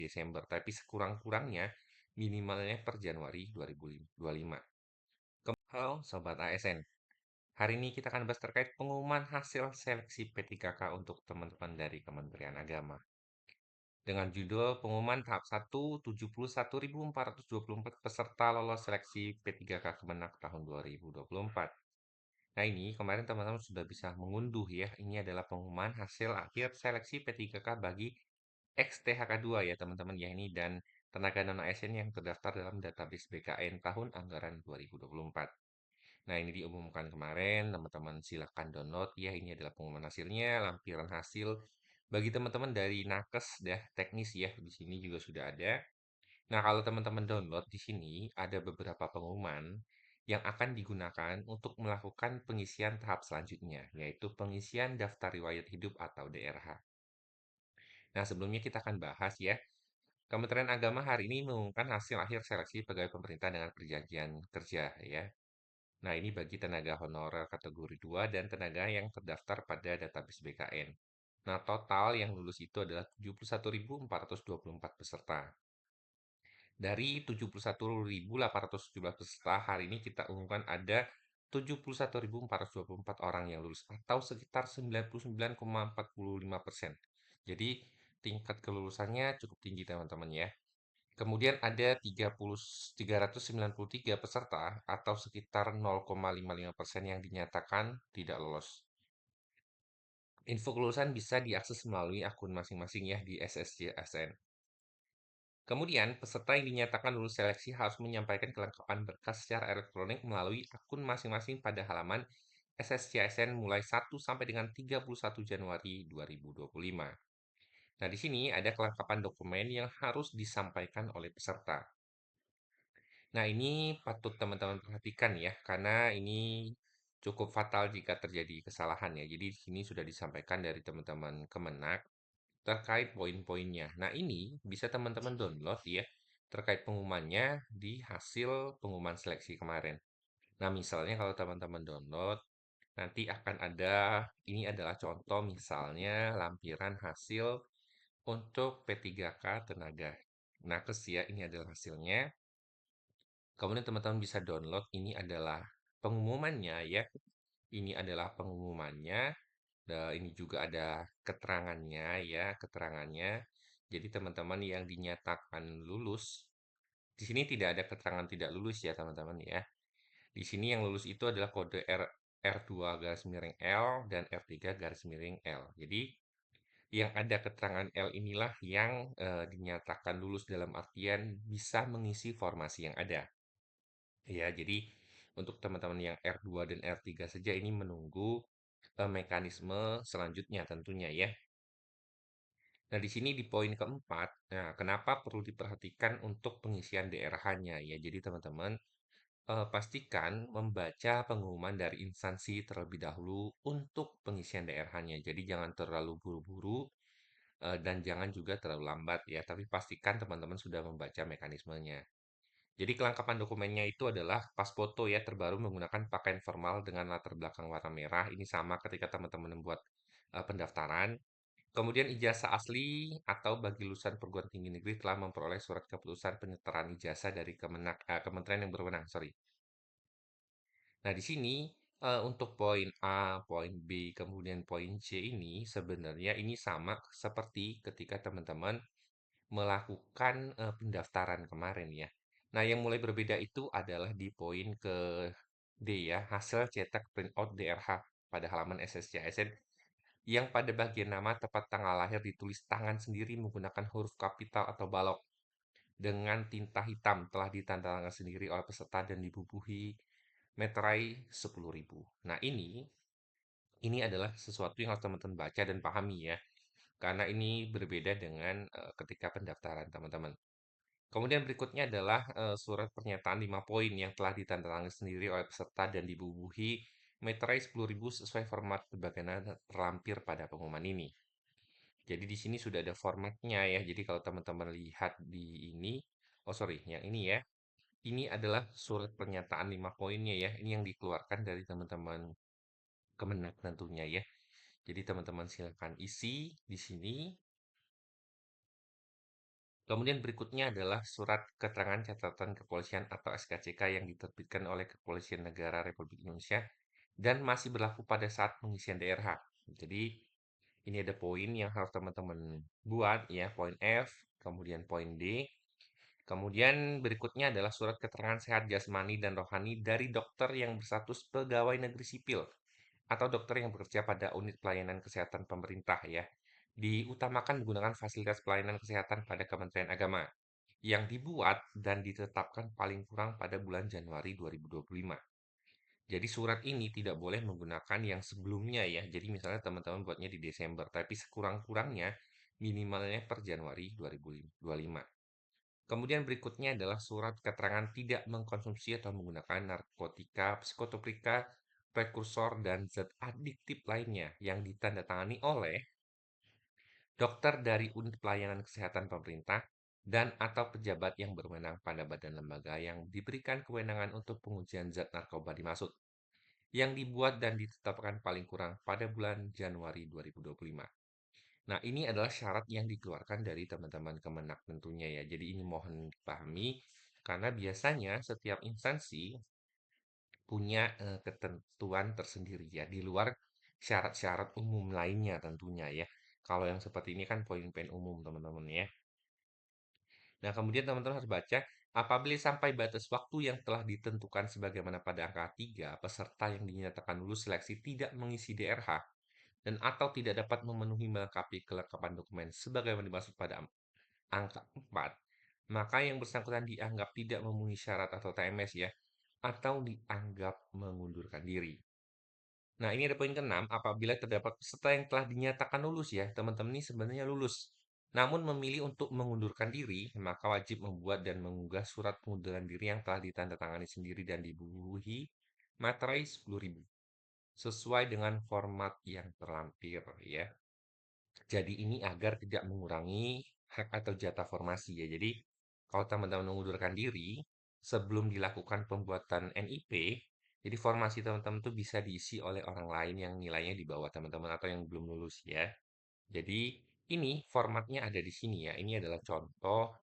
Desember, tapi sekurang-kurangnya minimalnya per Januari 2025. Halo Sobat ASN, hari ini kita akan bahas terkait pengumuman hasil seleksi P3K untuk teman-teman dari Kementerian Agama. Dengan judul pengumuman tahap 1, 71.424 peserta lolos seleksi P3K Kemenak tahun 2024. Nah ini kemarin teman-teman sudah bisa mengunduh ya, ini adalah pengumuman hasil akhir seleksi P3K bagi XTHK2 ya teman-teman ya ini dan tenaga non-ASN yang terdaftar dalam database BKN tahun anggaran 2024. Nah, ini diumumkan kemarin, teman-teman silakan download ya. Ini adalah pengumuman hasilnya, lampiran hasil bagi teman-teman dari nakes ya, teknis ya. Di sini juga sudah ada. Nah, kalau teman-teman download di sini ada beberapa pengumuman yang akan digunakan untuk melakukan pengisian tahap selanjutnya, yaitu pengisian daftar riwayat hidup atau DRH. Nah, sebelumnya kita akan bahas ya. Kementerian Agama hari ini mengumumkan hasil akhir seleksi pegawai pemerintah dengan perjanjian kerja ya. Nah, ini bagi tenaga honorer kategori 2 dan tenaga yang terdaftar pada database BKN. Nah, total yang lulus itu adalah 71.424 peserta. Dari 71.817 peserta, hari ini kita umumkan ada 71.424 orang yang lulus atau sekitar 99,45%. Jadi, tingkat kelulusannya cukup tinggi teman-teman ya. Kemudian ada 393 peserta atau sekitar 0,55% yang dinyatakan tidak lolos. Info kelulusan bisa diakses melalui akun masing-masing ya di SSJSN. Kemudian, peserta yang dinyatakan lulus seleksi harus menyampaikan kelengkapan berkas secara elektronik melalui akun masing-masing pada halaman SSJSN mulai 1 sampai dengan 31 Januari 2025. Nah, di sini ada kelengkapan dokumen yang harus disampaikan oleh peserta. Nah, ini patut teman-teman perhatikan ya, karena ini cukup fatal jika terjadi kesalahan ya. Jadi, di sini sudah disampaikan dari teman-teman Kemenak terkait poin-poinnya. Nah, ini bisa teman-teman download ya, terkait pengumumannya di hasil pengumuman seleksi kemarin. Nah, misalnya kalau teman-teman download, nanti akan ada, ini adalah contoh misalnya lampiran hasil untuk P3K tenaga nakes ya, ini adalah hasilnya. Kemudian teman-teman bisa download, ini adalah pengumumannya ya. Ini adalah pengumumannya. Dan ini juga ada keterangannya ya, keterangannya. Jadi teman-teman yang dinyatakan lulus, di sini tidak ada keterangan tidak lulus ya teman-teman ya. Di sini yang lulus itu adalah kode R2 garis miring L dan R3 garis miring L. Jadi yang ada keterangan L inilah yang dinyatakan lulus dalam artian bisa mengisi formasi yang ada. Ya, jadi untuk teman-teman yang R2 dan R3 saja ini menunggu mekanisme selanjutnya tentunya ya. Nah, di sini di poin keempat, nah kenapa perlu diperhatikan untuk pengisian DRH-nya ya. Jadi teman-teman pastikan membaca pengumuman dari instansi terlebih dahulu untuk pengisian DRH-nya. Jadi jangan terlalu buru-buru dan jangan juga terlalu lambat ya. Tapi pastikan teman-teman sudah membaca mekanismenya. Jadi kelengkapan dokumennya itu adalah pas foto ya terbaru menggunakan pakaian formal dengan latar belakang warna merah. Ini sama ketika teman-teman membuat pendaftaran. Kemudian ijazah asli atau bagi lulusan perguruan tinggi negeri telah memperoleh surat keputusan penyertaan ijazah dari kementerian yang berwenang. Sorry. Nah di sini untuk poin A, poin B, kemudian poin C ini sebenarnya ini sama seperti ketika teman-teman melakukan pendaftaran kemarin ya. Nah, yang mulai berbeda itu adalah di poin ke D ya, hasil cetak printout DRH pada halaman SSCSN yang pada bagian nama tepat tanggal lahir ditulis tangan sendiri menggunakan huruf kapital atau balok dengan tinta hitam telah ditandatangan sendiri oleh peserta dan dibubuhi meterai 10.000. Nah, ini adalah sesuatu yang harus teman-teman baca dan pahami ya. Karena ini berbeda dengan ketika pendaftaran teman-teman. Kemudian berikutnya adalah surat pernyataan 5 poin yang telah ditandatangani sendiri oleh peserta dan dibubuhi meterai 10.000 sesuai format sebagaimana terlampir pada pengumuman ini. Jadi di sini sudah ada formatnya ya. Jadi kalau teman-teman lihat di ini, oh sorry, yang ini ya. Ini adalah surat pernyataan 5 poinnya ya. Ini yang dikeluarkan dari teman-teman Kemenak tentunya ya. Jadi teman-teman silakan isi di sini. Kemudian berikutnya adalah surat keterangan catatan kepolisian atau SKCK yang diterbitkan oleh Kepolisian Negara Republik Indonesia dan masih berlaku pada saat pengisian DRH. Jadi ini ada poin yang harus teman-teman buat ya, poin F, kemudian poin D. Kemudian berikutnya adalah surat keterangan sehat jasmani dan rohani dari dokter yang berstatus pegawai negeri sipil atau dokter yang bekerja pada unit pelayanan kesehatan pemerintah ya. Diutamakan menggunakan fasilitas pelayanan kesehatan pada Kementerian Agama yang dibuat dan ditetapkan paling kurang pada bulan Januari 2025. Jadi surat ini tidak boleh menggunakan yang sebelumnya ya. Jadi misalnya teman-teman buatnya di Desember, tapi sekurang-kurangnya minimalnya per Januari 2025. Kemudian berikutnya adalah surat keterangan tidak mengkonsumsi atau menggunakan narkotika, psikotropika, prekursor, dan zat adiktif lainnya yang ditandatangani oleh dokter dari unit pelayanan kesehatan pemerintah dan atau pejabat yang berwenang pada badan lembaga yang diberikan kewenangan untuk pengujian zat narkoba dimaksud, yang dibuat dan ditetapkan paling kurang pada bulan Januari 2025. Nah, ini adalah syarat yang dikeluarkan dari teman-teman Kemenak tentunya ya. Jadi ini mohon dipahami karena biasanya setiap instansi punya ketentuan tersendiri ya di luar syarat-syarat umum lainnya tentunya ya. Kalau yang seperti ini kan poin-poin umum teman-teman ya. Nah, kemudian teman-teman harus baca apabila sampai batas waktu yang telah ditentukan sebagaimana pada angka 3, peserta yang dinyatakan lulus seleksi tidak mengisi DRH dan atau tidak dapat memenuhi melengkapi kelengkapan dokumen sebagaimana dimaksud pada angka 4, maka yang bersangkutan dianggap tidak memenuhi syarat atau TMS ya, atau dianggap mengundurkan diri. Nah, ini ada poin keenam, apabila terdapat peserta yang telah dinyatakan lulus ya, teman-teman ini sebenarnya lulus, namun memilih untuk mengundurkan diri, maka wajib membuat dan mengunggah surat pengunduran diri yang telah ditandatangani sendiri dan dibubuhi materai 10.000 sesuai dengan format yang terlampir ya. Jadi ini agar tidak mengurangi hak atau jatah formasi ya. Jadi kalau teman-teman mengundurkan diri sebelum dilakukan pembuatan NIP, jadi formasi teman-teman itu bisa diisi oleh orang lain yang nilainya di bawah teman-teman atau yang belum lulus ya. Jadi ini formatnya ada di sini ya. Ini adalah contoh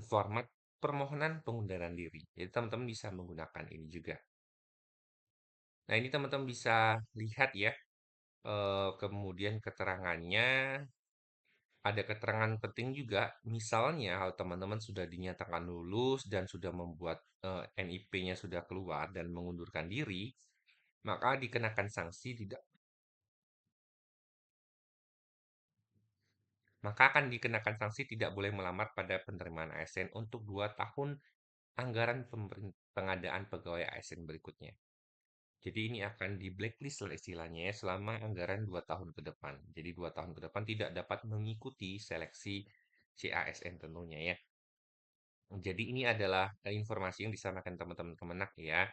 format permohonan pengunduran diri. Jadi teman-teman bisa menggunakan ini juga. Nah, ini teman-teman bisa lihat ya, kemudian keterangannya. Ada keterangan penting juga, misalnya kalau teman-teman sudah dinyatakan lulus dan sudah membuat NIP-nya sudah keluar dan mengundurkan diri, maka dikenakan sanksi tidak maka akan dikenakan sanksi tidak boleh melamar pada penerimaan ASN untuk 2 tahun anggaran pengadaan pegawai ASN berikutnya. Jadi ini akan di blacklist lah istilahnya ya, selama anggaran 2 tahun ke depan. Jadi 2 tahun ke depan tidak dapat mengikuti seleksi CASN tentunya ya. Jadi ini adalah informasi yang disampaikan teman-teman Kemenak ya.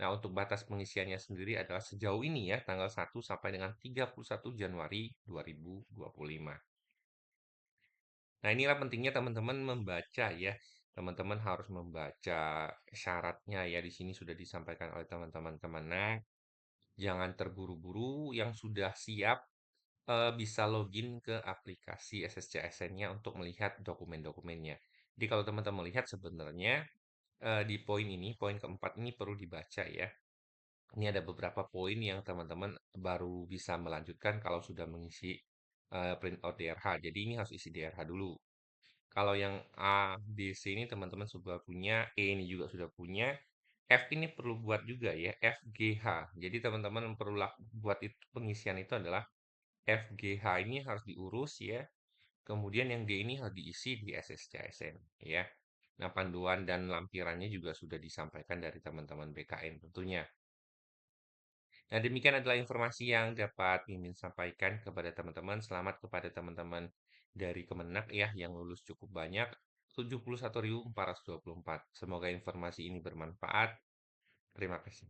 Nah, untuk batas pengisiannya sendiri adalah sejauh ini ya, tanggal 1 sampai dengan 31 Januari 2025. Nah, inilah pentingnya teman-teman membaca ya. Teman-teman harus membaca syaratnya ya. Di sini sudah disampaikan oleh teman-teman Kemenak. Jangan terburu-buru, yang sudah siap bisa login ke aplikasi SSCSN-nya untuk melihat dokumen-dokumennya. Jadi kalau teman-teman lihat sebenarnya di poin ini, poin keempat ini perlu dibaca ya. Ini ada beberapa poin yang teman-teman baru bisa melanjutkan kalau sudah mengisi print out DRH. Jadi ini harus isi DRH dulu. Kalau yang A, B, C ini teman-teman sudah punya, E ini juga sudah punya, F ini perlu buat juga ya, FGH. Jadi teman-teman perlu buat itu, pengisian itu adalah FGH ini harus diurus ya. Kemudian yang D ini harus diisi di SSCSN ya. Nah, panduan dan lampirannya juga sudah disampaikan dari teman-teman BKN tentunya. Nah, demikian adalah informasi yang dapat Mimin sampaikan kepada teman-teman. Selamat kepada teman-teman dari Kemenak ya yang lulus cukup banyak, 71.424. Semoga informasi ini bermanfaat. Terima kasih.